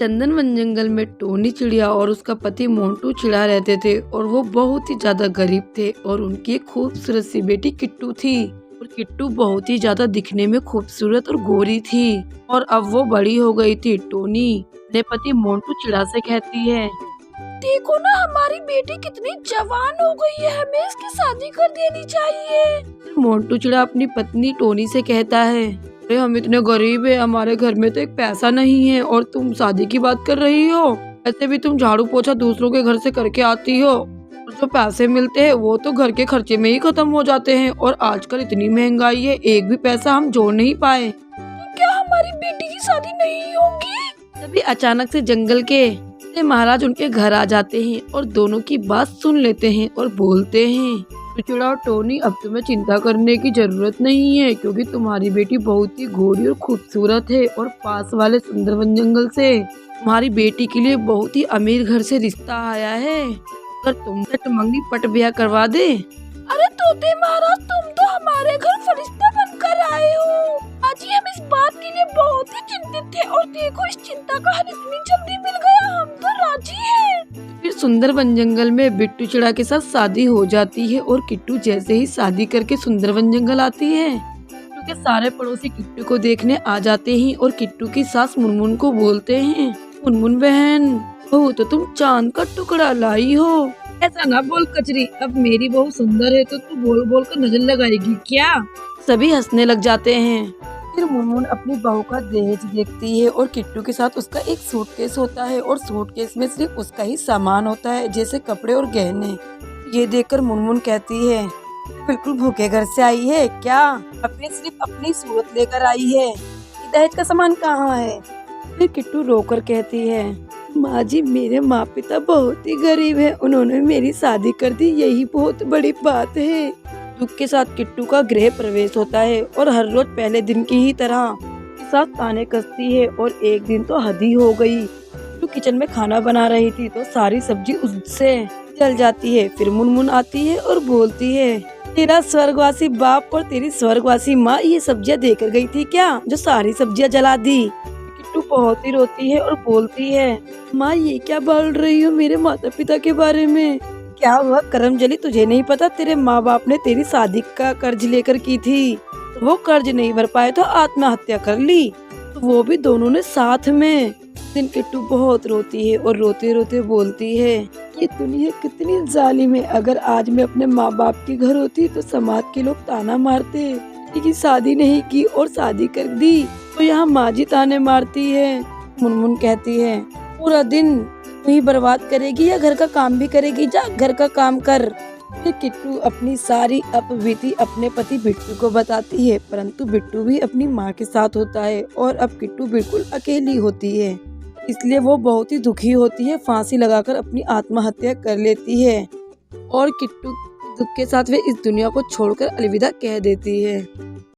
चंदन one जंगल में Tony चिड़िया और उसका पति मोंटू चिड़ा रहते थे और वो बहुत ही ज्यादा गरीब थे और उनकी एक खूबसूरत सी बेटी किट्टू थी। और किट्टू बहुत ही ज्यादा दिखने में खूबसूरत और गोरी थी और अब वो बड़ी हो गई थी। टोनी अपने पति मोंटू चिड़ा से कहती है, देखो ना हमारी बेटी कितनी जवान हो गई है, हमें इसकी शादी कर देनी चाहिए। मोंटू चिड़ा अपनी पत्नी टोनी से कहता है, अरे हम इतने गरीब है, हमारे घर में तो एक पैसा नहीं है और तुम शादी की बात कर रही हो। ऐसे भी तुम झाड़ू पोछा दूसरों के घर से करके आती हो और जो पैसे मिलते हैं वो तो घर के खर्चे में ही खत्म हो जाते हैं और आजकल इतनी महंगाई है, एक भी पैसा हम जोड़ नहीं पाए। तो क्या हमारी बेटी की शादी नहीं होगी? तभी अचानक से जंगल के महाराज उनके घर आ जाते हैं और दोनों की बात सुन लेते हैं और बोलते हैं, चिड़ा और टोनी अब तुम्हें चिंता करने की जरूरत नहीं है क्योंकि तुम्हारी बेटी बहुत ही गोरी और खूबसूरत है और पास वाले सुंदरवन जंगल से तुम्हारी बेटी के लिए बहुत ही अमीर घर से रिश्ता आया है। अगर तुम मंगनी पट ब्याह करवा दे। अरे तोते महाराज, तुम तो हमारे घर फरिश्ता बनकर आए हो। आज ही हम इस बात के लिए बहुत ही चिंतित थे और देखो इस चिंता का हल इतनी जल्दी मिल गया, हम तो राजी हैं। फिर सुंदरवन जंगल में बिट्टू चिड़ा के साथ शादी हो जाती है और किट्टू जैसे ही शादी करके सुंदरवन जंगल आती है, किट्टू के सारे पड़ोसी किट्टू को देखने आ जाते हैं और किट्टू की सास मुनमुन को बोलते हैं, मुनमुन बहन, बहू तो तुम चांद का टुकड़ा लाई हो। ऐसा ना बोल कचरी, अब मेरी बहू सुंदर है तो तू बोल बोल कर नजर लगाएगी क्या? सभी हंसने लग जाते हैं। फिर मुनमुन अपनी बहू का दहेज देखती है और किट्टू के साथ उसका एक सूटकेस होता है और सूटकेस में सिर्फ उसका ही सामान होता है, जैसे कपड़े और गहने। ये देखकर मुनमुन कहती है, बिल्कुल भूखे घर से आई है क्या? अपने सिर्फ अपनी सूरत लेकर आई है, दहेज का सामान कहाँ है? फिर किट्टू रोकर कहती है, माँ जी मेरे माँ पिता बहुत ही गरीब है, उन्होंने मेरी शादी कर दी, यही बहुत बड़ी बात है। दुख के साथ किट्टू का गृह प्रवेश होता है और हर रोज पहले दिन की ही तरह के साथ ताने कसती है और एक दिन तो हद ही हो गई। किट्टू किचन में खाना बना रही थी तो सारी सब्जी उससे जल जाती है। फिर मुनमुन आती है और बोलती है, तेरा स्वर्गवासी बाप और तेरी स्वर्गवासी माँ ये सब्जियाँ देकर गई थी क्या, जो सारी सब्जियाँ जला दी? किट्टू बहुत ही रोती है और बोलती है, माँ ये क्या बोल रही हो मेरे माता पिता के बारे में? क्या हुआ करमजली, तुझे नहीं पता तेरे माँ बाप ने तेरी शादी का कर्ज लेकर की थी, वो कर्ज नहीं भर पाए तो आत्महत्या कर ली, तो वो भी दोनों ने साथ में। दिन किट्टू बहुत रोती है और रोते रोते बोलती है, ये दुनिया कितनी जालिम है, अगर आज मैं अपने माँ बाप के घर होती तो समाज के लोग ताना मारते कि शादी नहीं की और शादी कर दी, तो यहाँ माँ जी ताने मारती है। मुनमुन कहती है, पूरा दिन वही बर्बाद करेगी या घर का काम भी करेगी, जा घर का काम कर। फिर किट्टू अपनी सारी अपबीती अपने पति बिट्टू को बताती है, परंतु बिट्टू भी अपनी माँ के साथ होता है और अब किट्टू बिल्कुल अकेली होती है, इसलिए वो बहुत ही दुखी होती है, फांसी लगाकर अपनी आत्महत्या कर लेती है और किट्टू दुख के साथ वे इस दुनिया को छोड़कर अलविदा कह देती है।